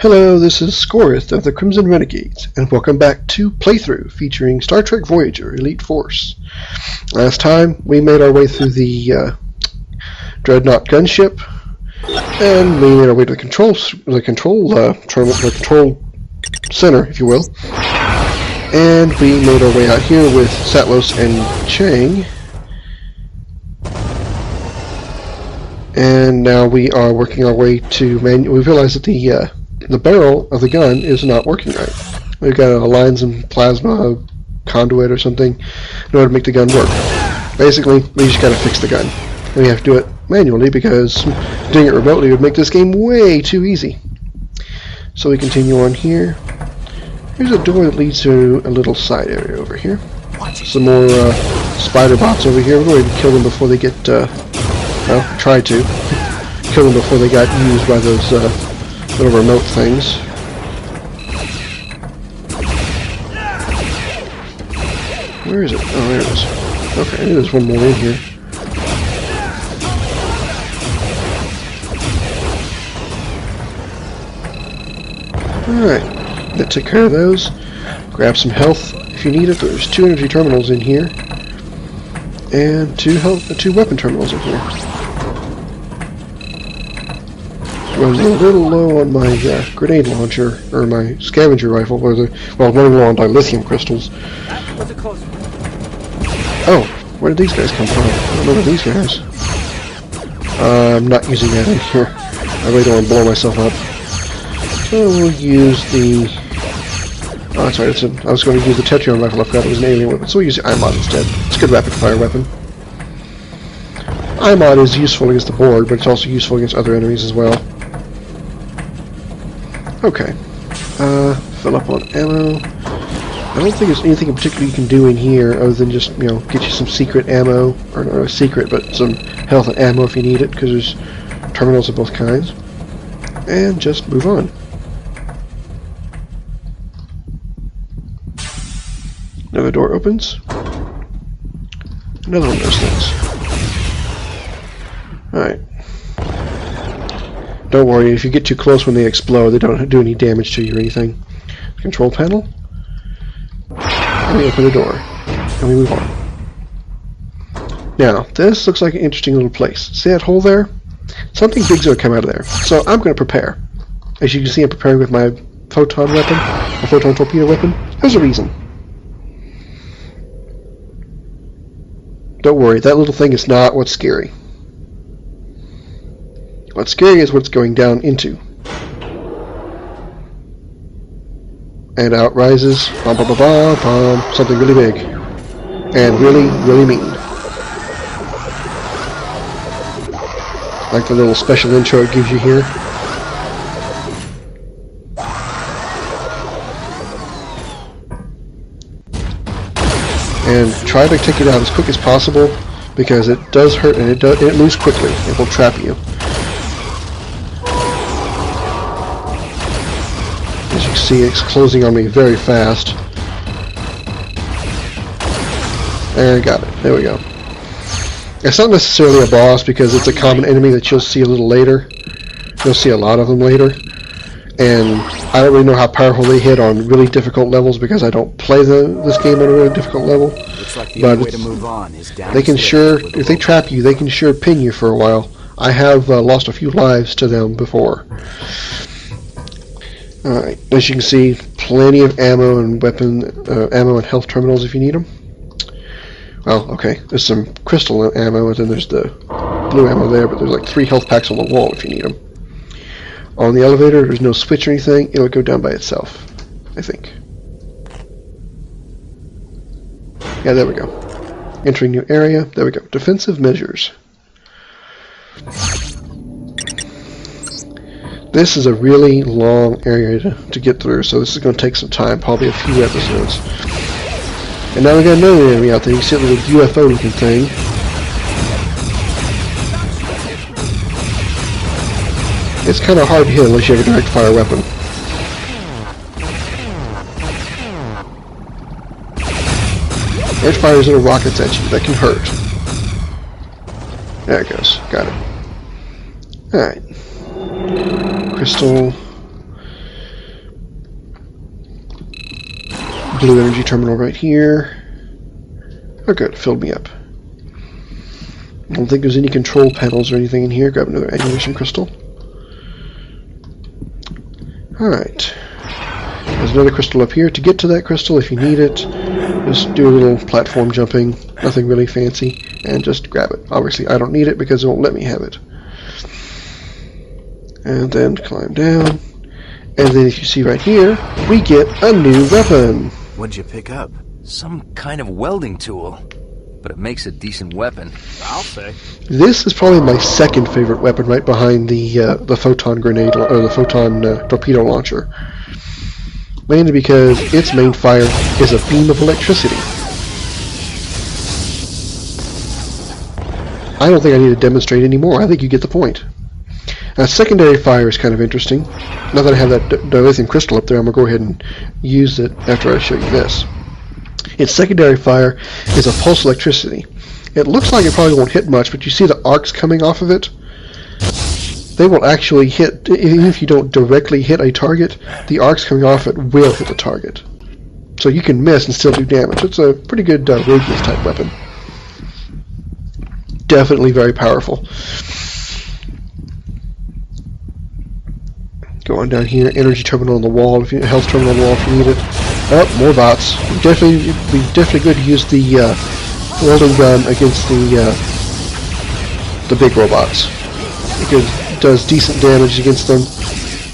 Hello, this is Scoryth of the Crimson Renegades, and welcome back to Playthrough featuring Star Trek Voyager Elite Force. Last time, we made our way through the Dreadnought gunship, and we made our way to the control center, if you will. And we made our way out here with Satlos and Chang. And now we are working our way to we realize that the barrel of the gun is not working right. We've got to align some plasma conduit or something in order to make the gun work. Basically, we just got to fix the gun. We have to do it manually because doing it remotely would make this game way too easy. So we continue on here. Here's a door that leads to a little side area over here. Some more spider bots over here. We're going to kill them before they get, well, try to kill them before they got used by those little remote things. Where is it? Oh, there it is. Okay, there's one more in here. Alright, that took care of those. Grab some health if you need it. There's 2 energy terminals in here. And 2 weapon terminals in here. Running a little low on my grenade launcher, or my scavenger rifle, running low on dilithium crystals. Oh, where did these guys come from? I don't remember these guys. I'm not using that in here. I really don't want to blow myself up. So we'll use the... Oh, that's right, I was going to use the Tetrion rifle. I forgot it was an alien weapon, so we'll use the IMOD instead. It's a good rapid fire weapon. IMOD is useful against the board, but it's also useful against other enemies as well. Okay. Fill up on ammo. I don't think there's anything in particular you can do in here other than just, you know, get you some secret ammo, or not secret, but some health and ammo if you need it, because there's terminals of both kinds. And just move on. Another door opens. Another one of those things. Alright. Don't worry, if you get too close when they explode, they don't do any damage to you or anything. Control panel. And we open the door. And we move on. Now, this looks like an interesting little place. See that hole there? Something big's going to come out of there. So I'm going to prepare. As you can see, I'm preparing with my photon weapon, a photon torpedo weapon. There's a reason. Don't worry, that little thing is not what's scary. What's scary is what it's going down into. And out rises, bum, bum, bum, bum, bum, something really big. And really, really mean. Like the little special intro it gives you here. And try to take it out as quick as possible, because it does hurt and it moves quickly. It will trap you. As you can see, it's closing on me very fast. And I got it. There we go. It's not necessarily a boss because it's a common enemy that you'll see a little later. You'll see a lot of them later. And I don't really know how powerful they hit on really difficult levels because I don't play this game on a really difficult level. Looks like the only way to move on is down. They can sure, if they trap you, they can sure pin you for a while. I have lost a few lives to them before. Alright, as you can see, plenty of ammo and ammo and health terminals if you need them. Well, okay, there's some crystal ammo, and then there's the blue ammo there, but there's like 3 health packs on the wall if you need them. On the elevator, there's no switch or anything. It'll go down by itself, I think. Yeah, there we go. Entering new area. There we go. Defensive measures. This is a really long area to get through, so this is going to take some time, probably a few episodes. And now we got another enemy out there. You see a little UFO looking thing. It's kind of hard to hit unless you have a direct fire weapon. It fires little rockets at you. That can hurt. There it goes. Got it. Alright. Crystal. blue energy terminal right here. Oh good, filled me up. I don't think there's any control panels or anything in here. Grab another ammunition crystal. Alright. There's another crystal up here. To get to that crystal, if you need it, just do a little platform jumping. Nothing really fancy. And just grab it. Obviously, I don't need it because it won't let me have it. And then climb down. And then if you see right here, we get a new weapon. What'd you pick up? Some kind of welding tool. But it makes a decent weapon. I'll say. This is probably my second favorite weapon, right behind the photon grenade or the photon torpedo launcher. Mainly because its main fire is a beam of electricity. I don't think I need to demonstrate anymore. I think you get the point. Now, secondary fire is kind of interesting. Now that I have that dilithium crystal up there, I'm going to go ahead and use it after I show you this. Its secondary fire is a pulse electricity. It looks like it probably won't hit much, but you see the arcs coming off of it? They will actually hit, even if you don't directly hit a target, the arcs coming off it will hit the target. So you can miss and still do damage. It's a pretty good radius type weapon. Definitely very powerful. Go on down here, energy terminal on the wall, if you health terminal on the wall if you need it. Oh, more bots. We definitely good to use the welding gun against the big robots. It does decent damage against them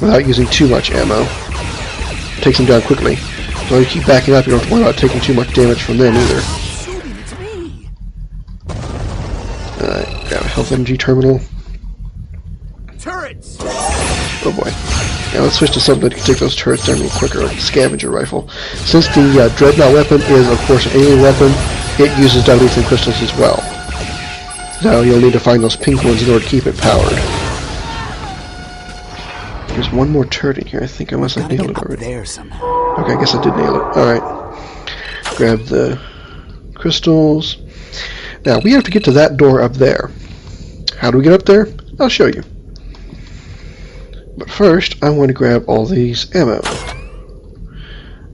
without using too much ammo. Takes them down quickly. So you keep backing up, you don't have to worry about taking too much damage from them either. Alright, grab a health energy terminal. Turrets! Oh boy. Now let's switch to something that can take those turrets down a little quicker, like the scavenger rifle. Since the dreadnought weapon is, of course, an alien weapon, it uses dilithium crystals as well. So you'll need to find those pink ones in order to keep it powered. There's one more turret in here, I think, unless I nailed it already. There somehow. Okay, I guess I did nail it. Alright. Grab the crystals. Now, we have to get to that door up there. How do we get up there? I'll show you. But first, I want to grab all these ammo.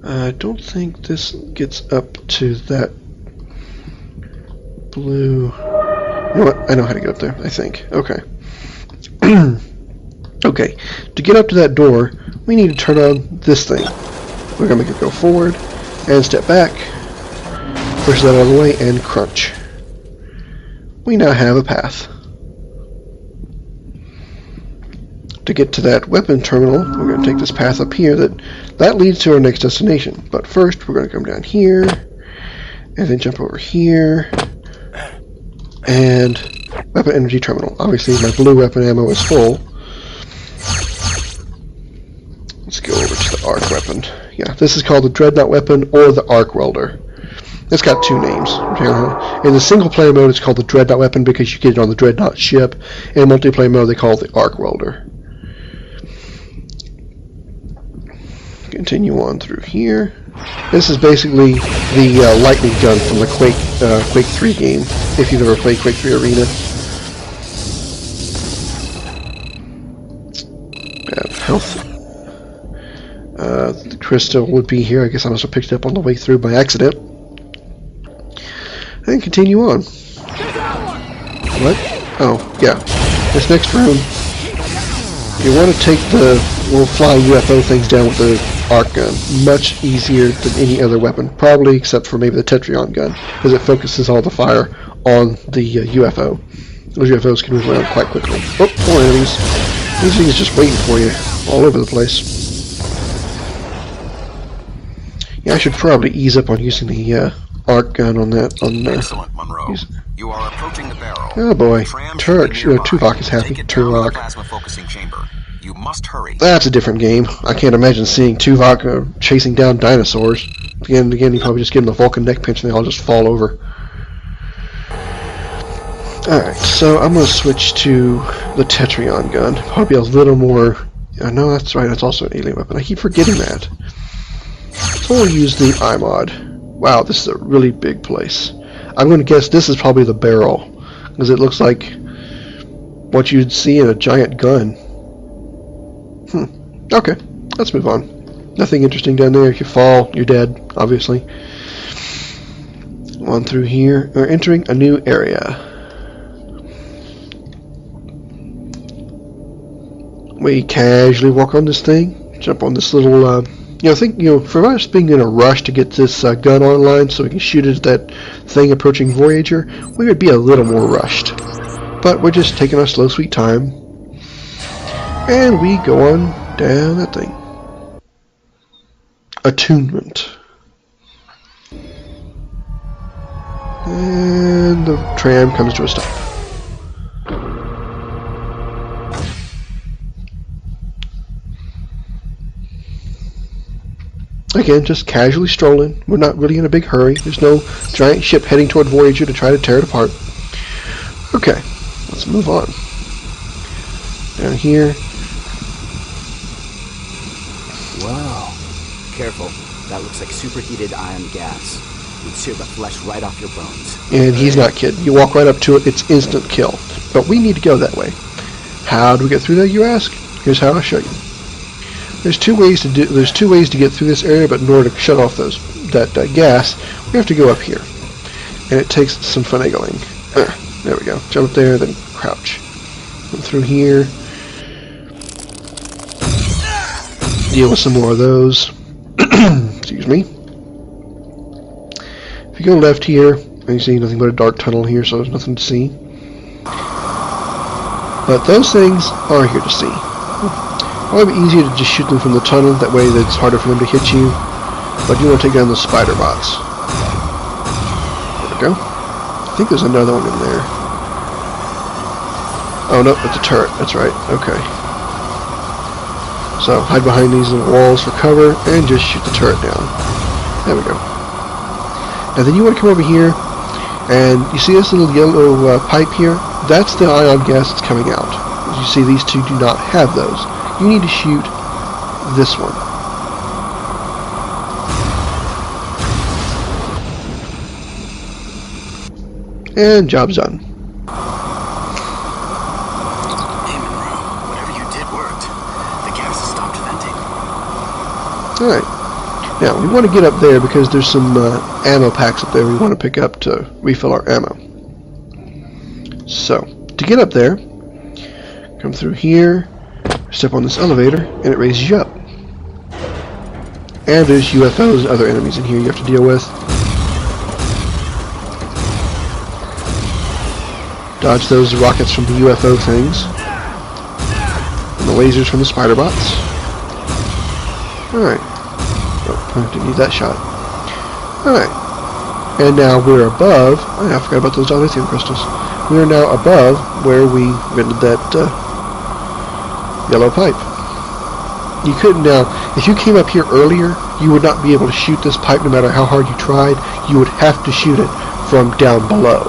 I don't think this gets up to that blue... You know what? I know how to get up there, I think. Okay. Okay. To get up to that door, we need to turn on this thing. We're going to make it go forward and step back. Push that out of the way and crunch. We now have a path. To get to that weapon terminal, we're going to take this path up here. That leads to our next destination. But first, we're going to come down here, and then jump over here, and weapon energy terminal. Obviously, my blue weapon ammo is full. Let's go over to the arc weapon. Yeah, this is called the dreadnought weapon or the arc welder. It's got two names. In the single player mode, it's called the dreadnought weapon because you get it on the dreadnought ship. In multiplayer mode, they call it the arc welder. Continue on through here. This is basically the lightning gun from the Quake 3 game, if you've ever played Quake 3 Arena. Health. The crystal would be here. I guess I must have picked it up on the way through by accident. And continue on. What? Oh, yeah. This next room, you want to take the little flying UFO things down with the arc gun. Much easier than any other weapon. Probably except for maybe the Tetrion gun, because it focuses all the fire on the UFO. Those UFOs can move around quite quickly. Oh, more enemies. These things just waiting for you all over the place. Yeah, I should probably ease up on using the arc gun on that. Excellent, Monroe. You are approaching the barrel. Oh boy, Tuvok is happy. Tuvok. Plasma-focusing chamber. You must hurry. That's a different game. I can't imagine seeing Tuvok chasing down dinosaurs. Again, you probably just give them the Vulcan neck pinch and they all just fall over. Alright, so I'm going to switch to the Tetrion gun. Probably a little more... no, that's right, that's also an alien weapon. I keep forgetting that. So we'll use the iMod. Wow, this is a really big place. I'm going to guess this is probably the barrel, because it looks like what you'd see in a giant gun. Okay, let's move on. Nothing interesting down there. If you fall, you're dead, obviously. On through here. We're entering a new area. We casually walk on this thing. Jump on this little, I think, for us being in a rush to get this gun online so we can shoot at that thing approaching Voyager, we would be a little more rushed. But we're just taking our slow, sweet time. And we go on down that thing. Attunement. And the tram comes to a stop. Again, just casually strolling. We're not really in a big hurry. There's no giant ship heading toward Voyager to try to tear it apart. Okay, let's move on. Down here. Wow. Careful. That looks like superheated ion gas. You'd sear the flesh right off your bones. And he's not kidding. You walk right up to it, it's instant kill. But we need to go that way. How do we get through there, you ask? Here's how I'll show you. There's two ways to get through this area, but in order to shut off that gas, we have to go up here. And it takes some finagling. There we go. Jump up there, then crouch. Come through here. Deal with some more of those. Excuse me. If you go left here, you see nothing but a dark tunnel here, so there's nothing to see. But those things are here to see. Probably easier to just shoot them from the tunnel, that way it's harder for them to hit you. But you want to take down the spider bots. There we go. I think there's another one in there. Oh no, it's a turret, that's right, okay. So hide behind these little walls for cover and just shoot the turret down. There we go. And then you want to come over here, and you see this little yellow pipe here? That's the ion gas that's coming out. As you see, these two do not have those. You need to shoot this one. And job's done. Hey, Monroe. Whatever you did worked. The gas has stopped venting. Alright. Now, we want to get up there because there's some ammo packs up there we want to pick up to refill our ammo. So, to get up there, come through here, step on this elevator, and it raises you up. And there's UFOs and other enemies in here you have to deal with. Dodge those rockets from the UFO things. And the lasers from the spider bots. Alright. Oh, I didn't need that shot. Alright. And now we're above... Oh, I forgot about those dilithium crystals. We are now above where we rented that yellow pipe. You couldn't now... If you came up here earlier, you would not be able to shoot this pipe no matter how hard you tried. You would have to shoot it from down below.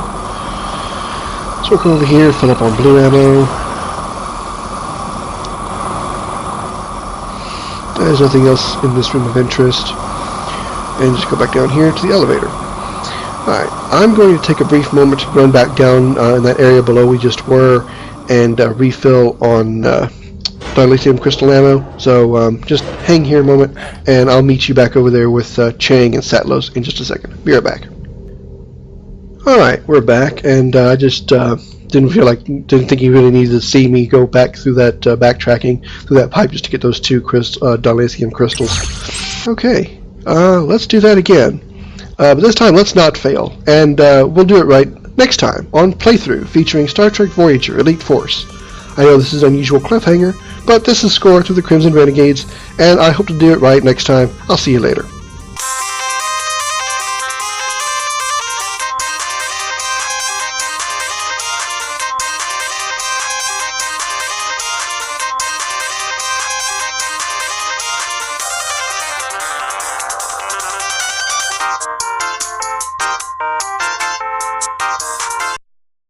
So we'll come over here, fill up on blue ammo. There's nothing else in this room of interest. And just go back down here to the elevator. Alright, I'm going to take a brief moment to run back down in that area below we just were and refill on dilithium crystal ammo. So just hang here a moment and I'll meet you back over there with Chang and Satlos in just a second. Be right back. Alright, we're back, and I just didn't think you really needed to see me go back through that backtracking through that pipe just to get those two dilithium crystals. Okay, let's do that again. But this time, let's not fail, and we'll do it right next time on Playthrough featuring Star Trek Voyager Elite Force. I know this is an unusual cliffhanger, but this is Scoryth with the Crimson Renegades, and I hope to do it right next time. I'll see you later.